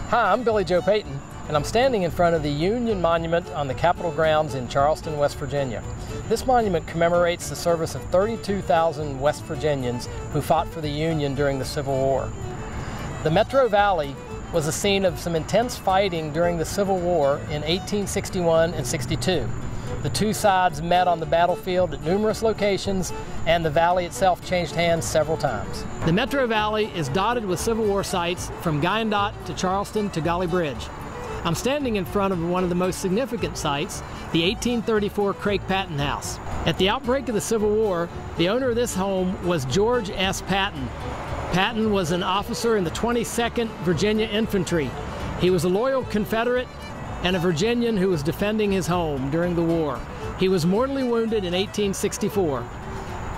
Hi, I'm Billy Joe Payton, and I'm standing in front of the Union Monument on the Capitol grounds in Charleston, West Virginia. This monument commemorates the service of 32,000 West Virginians who fought for the Union during the Civil War. The Metro Valley was the scene of some intense fighting during the Civil War in 1861 and 62. The two sides met on the battlefield at numerous locations, and the valley itself changed hands several times. The Metro Valley is dotted with Civil War sites from Guyandotte to Charleston to Golly Bridge. I'm standing in front of one of the most significant sites, the 1834 Craig Patton House. At the outbreak of the Civil War, the owner of this home was George S. Patton. Patton was an officer in the 22nd Virginia Infantry. He was a loyal Confederate and a Virginian who was defending his home during the war. He was mortally wounded in 1864.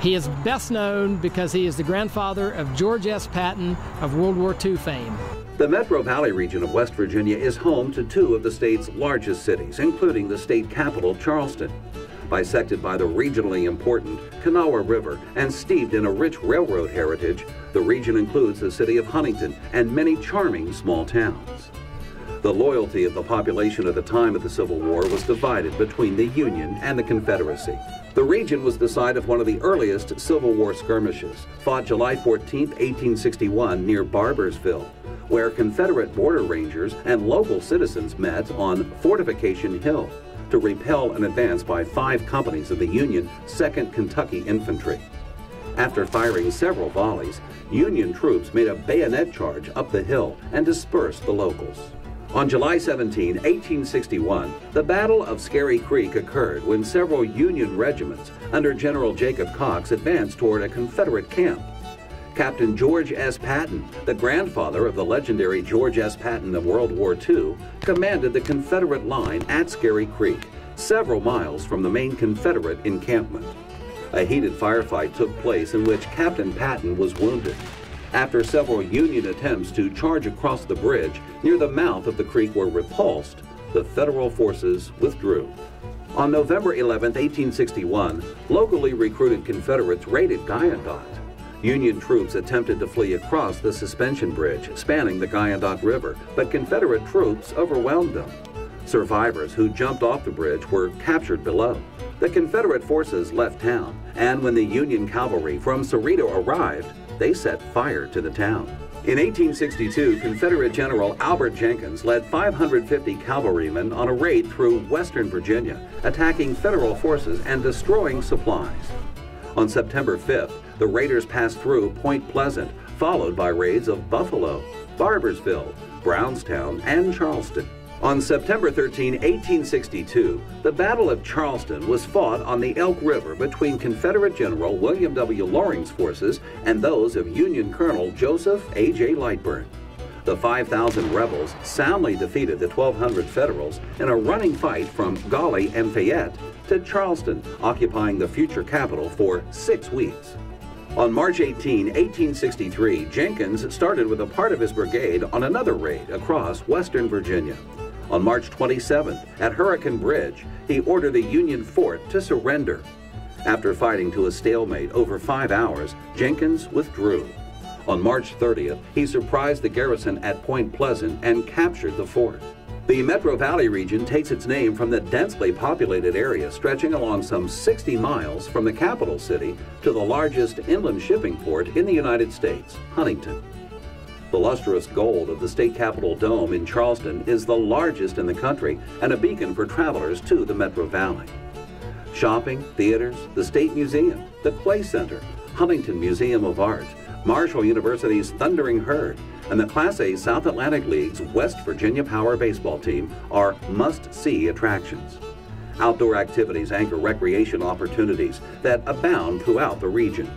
He is best known because he is the grandfather of George S. Patton of World War II fame. The Metro Valley region of West Virginia is home to two of the state's largest cities, including the state capital, Charleston. Bisected by the regionally important Kanawha River and steeped in a rich railroad heritage, the region includes the city of Huntington and many charming small towns. The loyalty of the population at the time of the Civil War was divided between the Union and the Confederacy. The region was the site of one of the earliest Civil War skirmishes, fought July 14, 1861 near Barbersville, where Confederate border rangers and local citizens met on Fortification Hill to repel an advance by 5 companies of the Union 2nd Kentucky Infantry. After firing several volleys, Union troops made a bayonet charge up the hill and dispersed the locals. On July 17, 1861, the Battle of Scary Creek occurred when several Union regiments under General Jacob Cox advanced toward a Confederate camp. Captain George S. Patton, the grandfather of the legendary George S. Patton of World War II, commanded the Confederate line at Scary Creek, several miles from the main Confederate encampment. A heated firefight took place in which Captain Patton was wounded. After several Union attempts to charge across the bridge near the mouth of the creek were repulsed, the Federal forces withdrew. On November 11, 1861, locally recruited Confederates raided Guyandotte. Union troops attempted to flee across the suspension bridge spanning the Guyandotte River, but Confederate troops overwhelmed them. Survivors who jumped off the bridge were captured below. The Confederate forces left town, and when the Union cavalry from Cerrito arrived, they set fire to the town. In 1862, Confederate General Albert Jenkins led 550 cavalrymen on a raid through western Virginia, attacking Federal forces and destroying supplies. On September 5th, the raiders passed through Point Pleasant, followed by raids of Buffalo, Barbersville, Brownstown, and Charleston. On September 13, 1862, the Battle of Charleston was fought on the Elk River between Confederate General William W. Loring's forces and those of Union Colonel Joseph A.J. Lightburn. The 5,000 rebels soundly defeated the 1,200 Federals in a running fight from Golly and Fayette to Charleston, occupying the future capital for 6 weeks. On March 18, 1863, Jenkins started with a part of his brigade on another raid across western Virginia. On March 27th, at Hurricane Bridge, he ordered the Union fort to surrender. After fighting to a stalemate over 5 hours, Jenkins withdrew. On March 30th, he surprised the garrison at Point Pleasant and captured the fort. The Metro Valley region takes its name from the densely populated area stretching along some 60 miles from the capital city to the largest inland shipping port in the United States, Huntington. The lustrous gold of the state capitol dome in Charleston is the largest in the country and a beacon for travelers to the Metro Valley. Shopping, theaters, the State Museum, the Clay Center, Huntington Museum of Art, Marshall University's Thundering Herd, and the Class A South Atlantic League's West Virginia Power baseball team are must-see attractions. Outdoor activities anchor recreation opportunities that abound throughout the region,